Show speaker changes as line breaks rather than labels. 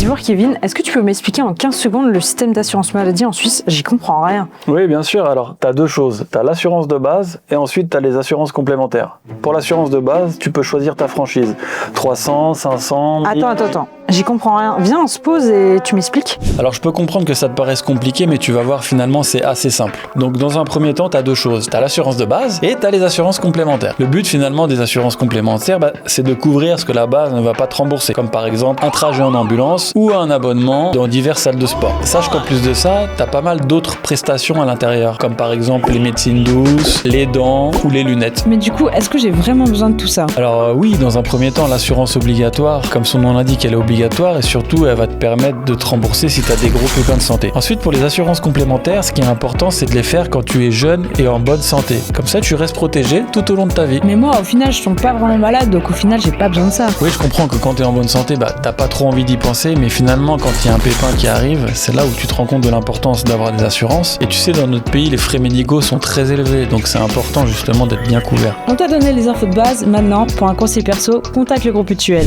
Dis-moi Kevin, est-ce que tu peux m'expliquer en 15 secondes le système d'assurance maladie en Suisse? J'y comprends rien.
Oui, bien sûr. Alors, tu as deux choses. Tu as l'assurance de base et ensuite tu as les assurances complémentaires. Pour l'assurance de base, tu peux choisir ta franchise. 300, 500... 1000...
Attends. J'y comprends rien. Viens, on se pose et tu m'expliques.
Alors je peux comprendre que ça te paraisse compliqué, mais tu vas voir finalement c'est assez simple. Donc dans un premier temps, tu as deux choses. Tu as l'assurance de base et tu as les assurances complémentaires. Le but finalement des assurances complémentaires, c'est de couvrir ce que la base ne va pas te rembourser. Comme par exemple un trajet en ambulance ou un abonnement dans diverses salles de sport. Sache qu'en plus de ça, tu as pas mal d'autres prestations à l'intérieur. Comme par exemple les médecines douces, les dents ou les lunettes.
Mais du coup, est-ce que j'ai vraiment besoin de tout ça?
Alors oui, dans un premier temps, l'assurance obligatoire, comme son nom l'indique, elle est obligatoire et surtout elle va te permettre de te rembourser si tu as des gros pépins de santé. Ensuite, pour les assurances complémentaires, ce qui est important, c'est de les faire quand tu es jeune et en bonne santé. Comme ça, tu restes protégé tout au long de ta vie.
Mais moi, au final, je tombe pas vraiment malade, donc au final, j'ai pas besoin de ça.
Oui, je comprends que quand tu es en bonne santé, t'as pas trop envie d'y penser, mais finalement, quand il y a un pépin qui arrive, c'est là où tu te rends compte de l'importance d'avoir des assurances. Et tu sais, dans notre pays, les frais médicaux sont très élevés, donc c'est important justement d'être bien couvert.
On t'a donné les infos de base, maintenant, pour un conseil perso, contacte le groupe Mutuel.